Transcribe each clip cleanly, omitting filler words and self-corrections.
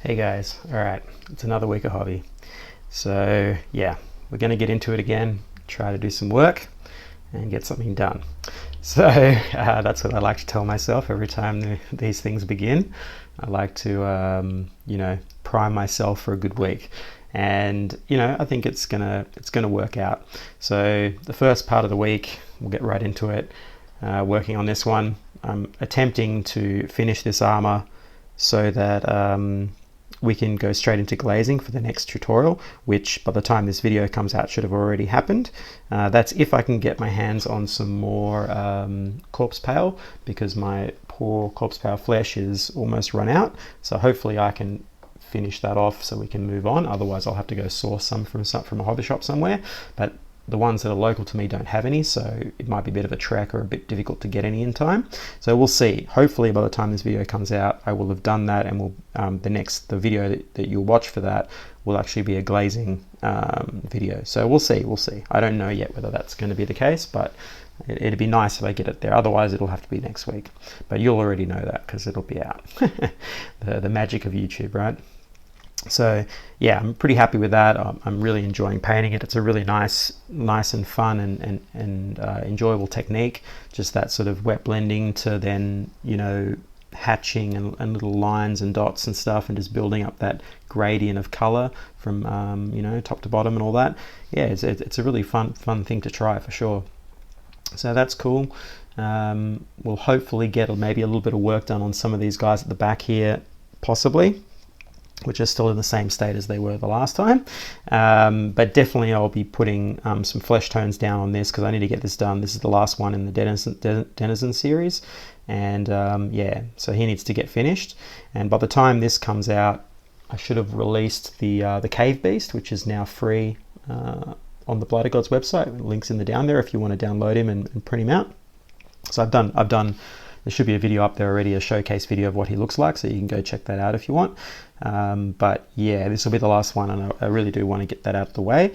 Hey guys, alright, it's another week of hobby. So yeah, we're going to get into it again, try to do some work and get something done. So that's what I like to tell myself every time these things begin. I like to, prime myself for a good week. And I think it's gonna work out. So the first part of the week, we'll get right into it. Working on this one, I'm attempting to finish this armor so that we can go straight into glazing for the next tutorial, which by the time this video comes out should have already happened. That's if I can get my hands on some more corpse pale, because my poor corpse pale flesh is almost run out. So hopefully I can finish that off so we can move on. Otherwise I'll have to go source some from a hobby shop somewhere. But the ones that are local to me don't have any, so it might be a bit of a trek or a bit difficult to get any in time. So we'll see. Hopefully by the time this video comes out, I will have done that, and we'll the video that you'll watch for that will actually be a glazing video. So we'll see. I don't know yet whether that's going to be the case, but it'd be nice if I get it there. Otherwise it'll have to be next week. But you'll already know that because it'll be out. the magic of YouTube, right? So yeah, I'm pretty happy with that. I'm really enjoying painting it. It's a really nice and fun and enjoyable technique. Just that sort of wet blending to then hatching and little lines and dots and stuff, and just building up that gradient of color from top to bottom and all that. Yeah, it's a really fun thing to try for sure. So that's cool. We'll hopefully get maybe a little bit of work done on some of these guys at the back here, possibly, which are still in the same state as they were the last time. But definitely I'll be putting some flesh tones down on this because I need to get this done. This is the last one in the Denizen series. And yeah, so he needs to get finished. And by the time this comes out, I should have released the Cave Beast, which is now free on the Blight Gods website. Links in the down there if you want to download him and print him out. So I've done there should be a video up there already, a showcase video of what he looks like, so you can go check that out if you want. But yeah, this will be the last one, and I really do want to get that out of the way,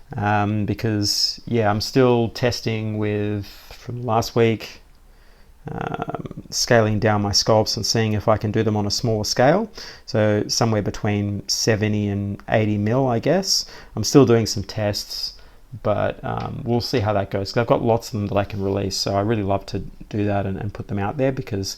because yeah, I'm still testing from last week, scaling down my sculpts and seeing if I can do them on a smaller scale, so somewhere between 70 and 80 mil, I guess. I'm still doing some tests, but we'll see how that goes, because I've got lots of them that I can release, so I really love to do that and put them out there, because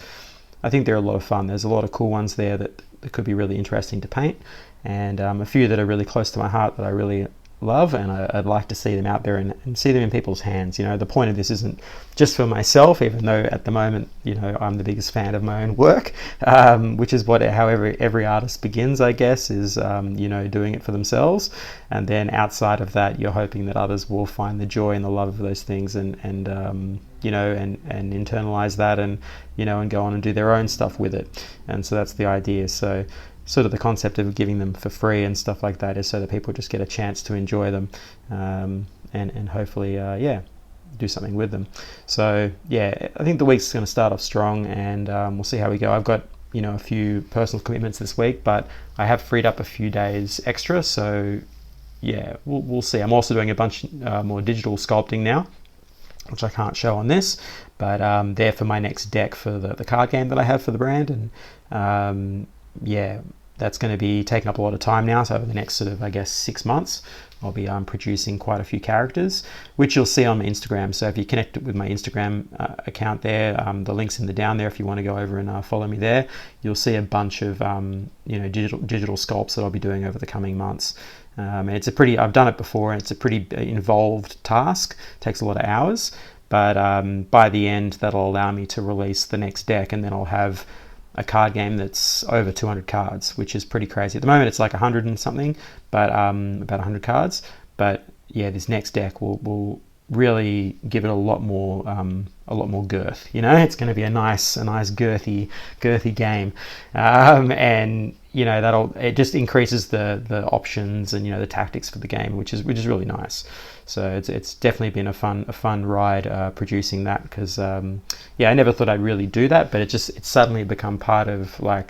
I think they're a lot of fun. There's a lot of cool ones there that could be really interesting to paint, and a few that are really close to my heart that I really love, and I'd like to see them out there and see them in people's hands. The point of this isn't just for myself, even though at the moment I'm the biggest fan of my own work, which is how every artist begins, I guess, is doing it for themselves, and then outside of that you're hoping that others will find the joy and the love of those things and internalize that and go on and do their own stuff with it. And so that's the idea. So sort of the concept of giving them for free and stuff like that is so that people just get a chance to enjoy them, and hopefully do something with them. So yeah, I think the week's going to start off strong, and we'll see how we go. I've got a few personal commitments this week, but I have freed up a few days extra, so yeah, we'll see. I'm also doing a bunch more digital sculpting now, which I can't show on this, but they're for my next deck for the card game that I have for the brand, and yeah, that's going to be taking up a lot of time now. So over the next sort of, I guess, 6 months, I'll be producing quite a few characters, which you'll see on my Instagram. So if you connect with my Instagram account there, the link's in the down there if you want to go over and follow me there. You'll see a bunch of digital sculpts that I'll be doing over the coming months. And I've done it before, and it's a pretty involved task. It takes a lot of hours, but by the end that'll allow me to release the next deck, and then I'll have a card game that's over 200 cards, which is pretty crazy. At the moment it's like 100 and something, but about 100 cards. But yeah, this next deck will really give it a lot more girth. It's going to be a nice girthy game, and it just increases the options and the tactics for the game, which is really nice. So it's definitely been a fun ride producing that, because I never thought I'd really do that, but it's suddenly become part of my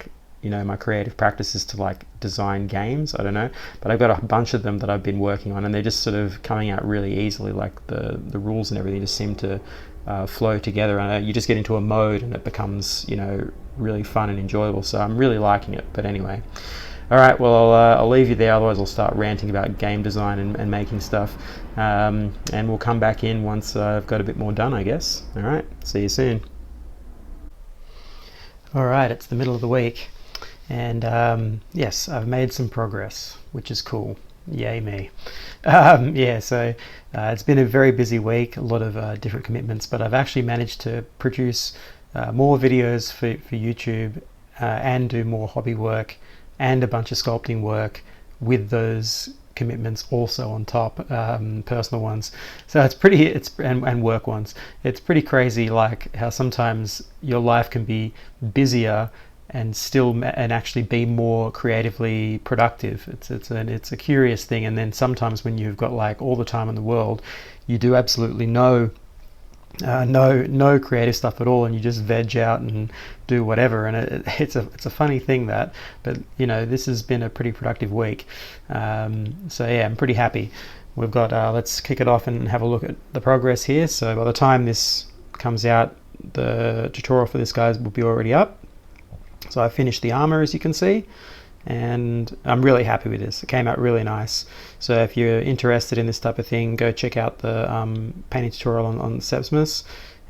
creative practices to design games. I don't know, but I've got a bunch of them that I've been working on, and they're just sort of coming out really easily. The rules and everything just seem to flow together, and you just get into a mode and it becomes really fun and enjoyable. So I'm really liking it. But anyway, All right, well, I'll leave you there, otherwise I'll start ranting about game design and making stuff. And we'll come back in once I've got a bit more done, I guess. All right, see you soon. All right, it's the middle of the week, and yes, I've made some progress, which is cool. Yay me. Yeah, so it's been a very busy week, a lot of different commitments, but I've actually managed to produce more videos for YouTube and do more hobby work and a bunch of sculpting work with those commitments also on top, personal ones. So and work ones. It's pretty crazy, like how sometimes your life can be busier and actually be more creatively productive. It's a curious thing. And then sometimes when you've got like all the time in the world, you do absolutely no creative stuff at all, and you just veg out and do whatever. And it's a funny thing but you know, this has been a pretty productive week. So yeah, I'm pretty happy. We've got let's kick it off and have a look at the progress here. So by the time this comes out, the tutorial for this guy will be already up. So I finished the armor, as you can see, and I'm really happy with this. It came out really nice. So if you're interested in this type of thing, go check out the painting tutorial on Sepsimus,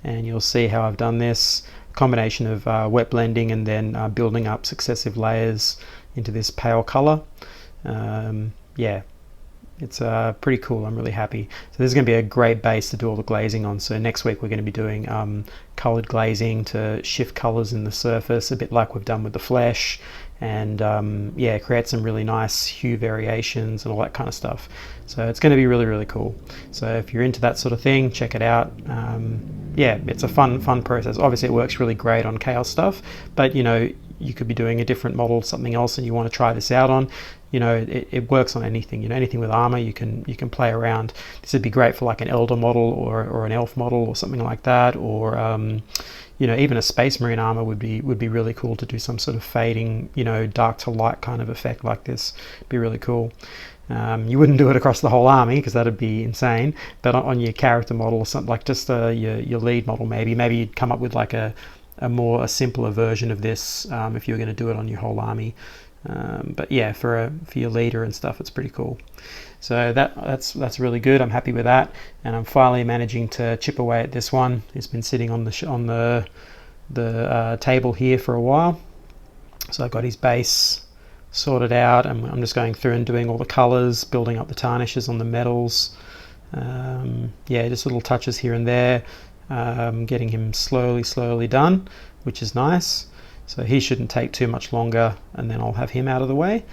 and you'll see how I've done this combination of wet blending and then building up successive layers into this pale color. Yeah, it's pretty cool. I'm really happy. So this is going to be a great base to do all the glazing on. So next week we're going to be doing colored glazing to shift colors in the surface, a bit like we've done with the flesh, and yeah, create some really nice hue variations and all that kind of stuff. So it's going to be really, really cool. So if you're into that sort of thing, check it out. Yeah, it's a fun process. Obviously it works really great on chaos stuff, but you know, you could be doing a different model, something else, and you want to try this out on, you know, it works on anything. You know, anything with armor, you can play around. This would be great for like an elder model or an elf model or something like that, or you know, even a space marine armor would be really cool to do some sort of fading, you know, dark to light kind of effect like this. It'd be really cool. You wouldn't do it across the whole army because that'd be insane, but on your character model or something, like just your lead model, maybe you'd come up with like a simpler version of this if you were going to do it on your whole army. But yeah, for your leader and stuff, it's pretty cool. So that's really good. I'm happy with that, and I'm finally managing to chip away at this one. It's been sitting on the table here for a while. So I've got his base sorted out, and I'm just going through and doing all the colors, building up the tarnishes on the metals. Yeah, just little touches here and there. Getting him slowly done, which is nice. So he shouldn't take too much longer, and then I'll have him out of the way,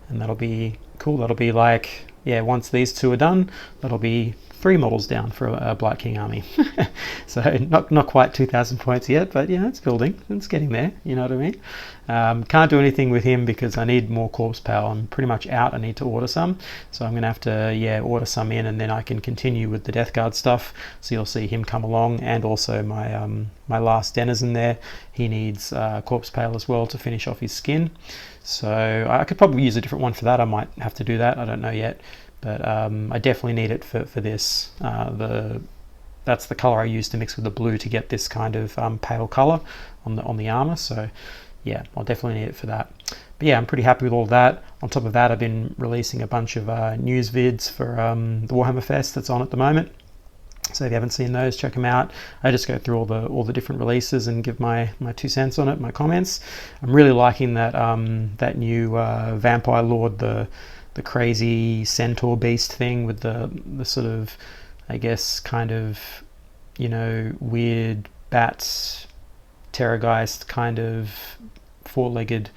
and that'll be cool. That'll be like, yeah, once these two are done, that'll be 3 models down for a Blight King army. So not quite 2,000 points yet, but yeah, it's building. It's getting there, you know what I mean? Can't do anything with him because I need more corpse power. I'm pretty much out. I need to order some. So I'm going to have to, yeah, order some in, and then I can continue with the Death Guard stuff. So you'll see him come along, and also my last denizen there. He needs corpse pale as well to finish off his skin. So I could probably use a different one for that. I might have to do that. I don't know yet. But I definitely need it for this. That's the color I used to mix with the blue to get this kind of pale color on the armor. So yeah, I'll definitely need it for that. But yeah, I'm pretty happy with all that. On top of that, I've been releasing a bunch of news vids for the Warhammer Fest that's on at the moment. So if you haven't seen those, check them out. I just go through all the different releases and give my 2 cents on it, my comments. I'm really liking that that new Vampire Lord, the crazy centaur beast thing with the sort of, I guess, kind of, you know, weird bat terrorgeist kind of 4-legged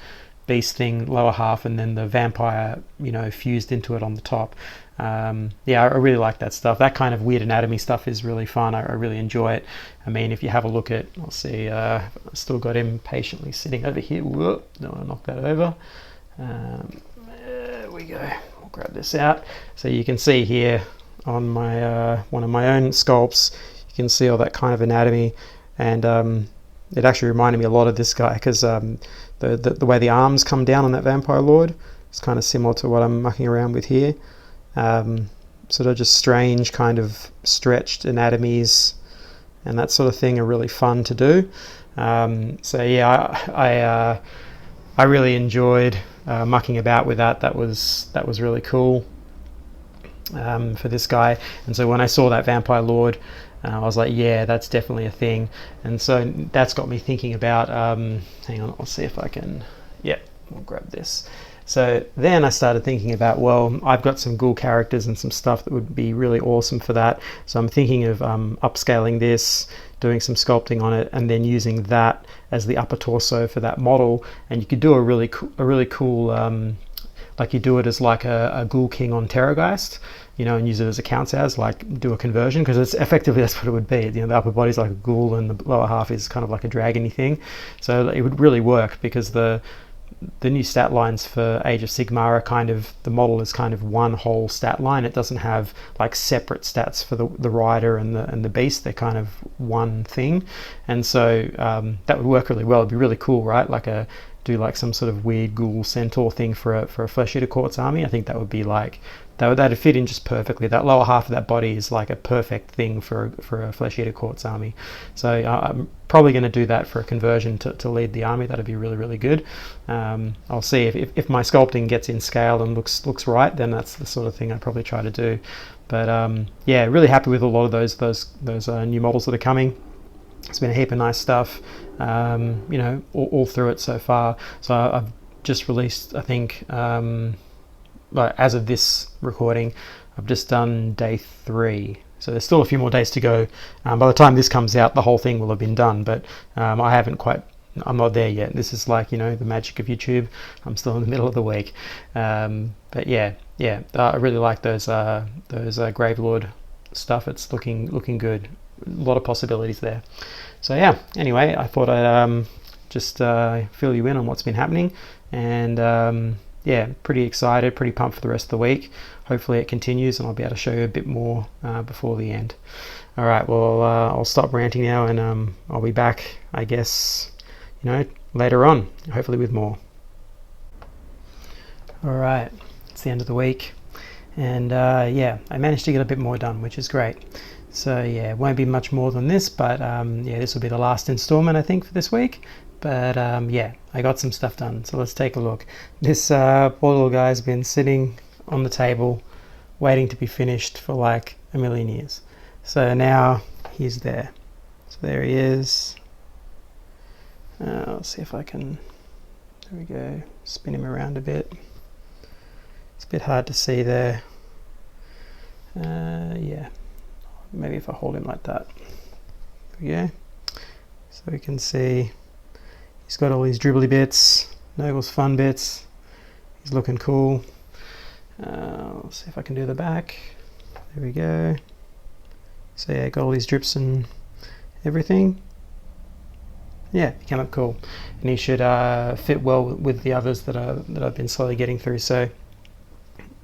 beast thing, lower half, and then the vampire, you know, fused into it on the top. Yeah, I really like that stuff. That kind of weird anatomy stuff is really fun. I really enjoy it. I mean, if you have a look at, I'll see, I've still got him patiently sitting over here. Whoop, don't want to knock that over. There we go. We'll grab this out. So you can see here on my one of my own sculpts, you can see all that kind of anatomy, and it actually reminded me a lot of this guy because the way the arms come down on that Vampire Lord is kind of similar to what I'm mucking around with here. Sort of just strange kind of stretched anatomies and that sort of thing are really fun to do. So yeah, I really enjoyed mucking about with that was really cool for this guy. And so when I saw that Vampire Lord, I was like, yeah, that's definitely a thing. And so that's got me thinking about, hang on, I'll see if I can, yeah, we'll grab this. So then I started thinking about, well, I've got some ghoul characters and some stuff that would be really awesome for that. So I'm thinking of upscaling this, doing some sculpting on it, and then using that as the upper torso for that model. And you could do a really cool, like you do it as like a Ghoul King on Terrorgeist, you know, and use it as a counts as, like do a conversion, because it's effectively that's what it would be. You know, the upper body's like a ghoul and the lower half is kind of like a dragony thing. So it would really work, because the new stat lines for Age of Sigmar are kind of, the model is kind of one whole stat line. It doesn't have like separate stats for the rider and the beast. They're kind of one thing, and so that would work really well. It'd be really cool, right? Like do like some sort of weird ghoul centaur thing for a Flesh Eater Courts army. I think that would be like, that'd fit in just perfectly. That lower half of that body is like a perfect thing for a Flesh Eater Courts army. So I'm probably going to do that for a conversion to lead the army. That'd be really good. I'll see if my sculpting gets in scale and looks right, then that's the sort of thing I'd probably try to do. But yeah, really happy with a lot of those new models that are coming. It's been a heap of nice stuff, you know, all through it so far. So I've just released, I think, as of this recording, I've just done day 3. So there's still a few more days to go. By the time this comes out, the whole thing will have been done, but I haven't quite, I'm not there yet. This is like, you know, the magic of YouTube. I'm still in the middle of the week. But yeah, I really like those Gravelord stuff. It's looking good. A lot of possibilities there. So yeah, anyway, I thought I'd just fill you in on what's been happening, and yeah, pretty excited, pretty pumped for the rest of the week. Hopefully it continues and I'll be able to show you a bit more before the end. All right, well, I'll stop ranting now, and I'll be back, I guess, you know, later on, hopefully with more. All right, it's the end of the week, and yeah, I managed to get a bit more done, which is great. So yeah, it won't be much more than this, but yeah, this will be the last installment, I think, for this week. But yeah, I got some stuff done, so let's take a look. This poor little guy's been sitting on the table waiting to be finished for like a million years. So now he's there. So there he is. Let's see if I can, there we go, spin him around a bit. It's a bit hard to see there. Yeah, maybe if I hold him like that. There we go. So we can see he's got all these dribbly bits, Nurgle's fun bits. He's looking cool. Let's see if I can do the back. There we go. So yeah, got all these drips and everything. Yeah, he came up cool, and he should fit well with the others that I've been slowly getting through. So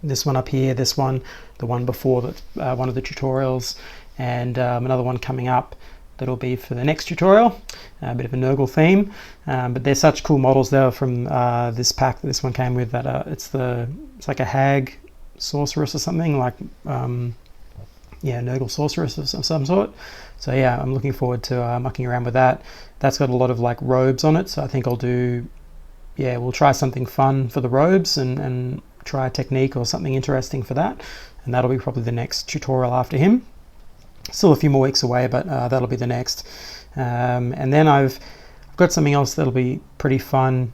this one up here, this one, the one before that, one of the tutorials, and another one coming up that'll be for the next tutorial, a bit of a Nurgle theme, but they're such cool models there from this pack that this one came with, that it's like a hag sorceress or something, like yeah, Nurgle sorceress of some sort. So yeah, I'm looking forward to mucking around with that. That's got a lot of like robes on it, so I think I'll do, yeah, we'll try something fun for the robes and try a technique or something interesting for that, and that'll be probably the next tutorial after him. Still a few more weeks away, but that'll be the next. And then I've got something else that'll be pretty fun.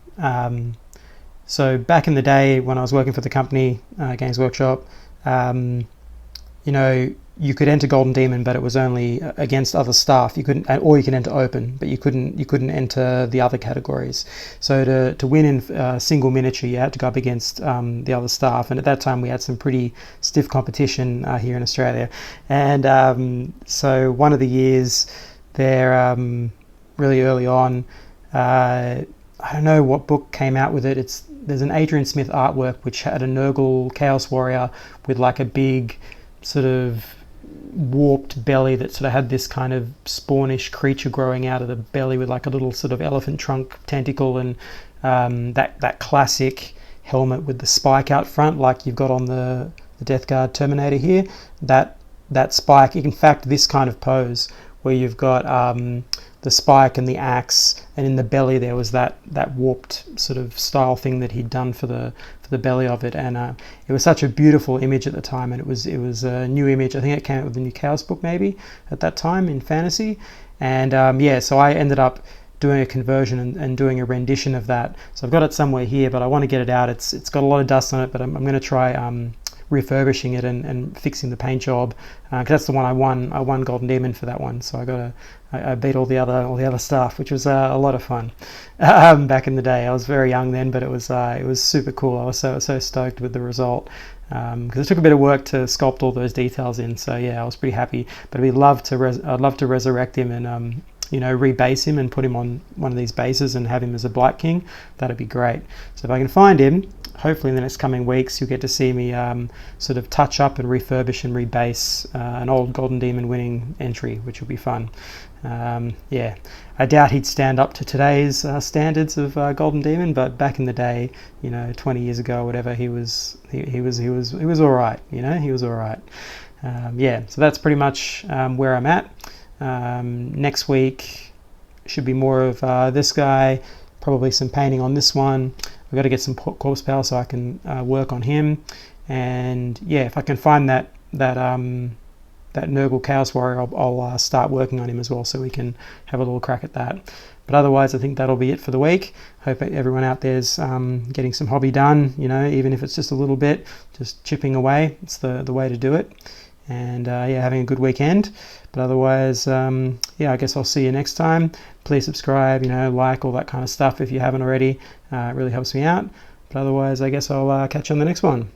So back in the day when I was working for the company, Games Workshop, you know, you could enter Golden Demon, but it was only against other staff. You couldn't, or you could enter Open, but you couldn't enter the other categories. So to win in single miniature, you had to go up against the other staff. And at that time, we had some pretty stiff competition here in Australia. And so one of the years there, really early on, I don't know what book came out with it. There's an Adrian Smith artwork which had a Nurgle Chaos Warrior with like a big sort of warped belly that sort of had this kind of spawnish creature growing out of the belly with like a little sort of elephant trunk tentacle, and that classic helmet with the spike out front like you've got on the Death Guard Terminator here. That spike, in fact, this kind of pose where you've got the spike and the axe, and in the belly there was that warped sort of style thing that he'd done for the belly of it, and it was such a beautiful image at the time, and it was a new image. I think it came out with the new Chaos book maybe at that time in fantasy, and yeah, so I ended up doing a conversion and doing a rendition of that. So I've got it somewhere here, but I want to get it out. It's got a lot of dust on it, but I'm going to try refurbishing it and fixing the paint job, because that's the one I won Golden Demon for that one. So I beat all the other stuff, which was a lot of fun. Back in the day, I was very young then, but it was super cool. I was so stoked with the result, because it took a bit of work to sculpt all those details in. So yeah, I was pretty happy. But I'd love to resurrect him and rebase him and put him on one of these bases and have him as a Blight King. That'd be great. So if I can find him, hopefully in the next coming weeks, you'll get to see me sort of touch up and refurbish and rebase an old Golden Demon winning entry, which will be fun. Yeah, I doubt he'd stand up to today's standards of Golden Demon, but back in the day, 20 years ago or whatever, he was all right. He was all right. Yeah, so that's pretty much where I'm at. Next week should be more of this guy, probably some painting on this one. We've got to get some corpse power so I can work on him, and yeah, if I can find that Nurgle Chaos Warrior, I'll start working on him as well, so we can have a little crack at that. But otherwise, I think that'll be it for the week. Hope everyone out there's getting some hobby done, even if it's just a little bit, just chipping away. It's the way to do it. And yeah, having a good weekend. But otherwise, yeah, I guess I'll see you next time. Please subscribe, like, all that kind of stuff if you haven't already. It really helps me out. But otherwise, I guess I'll catch you on the next one.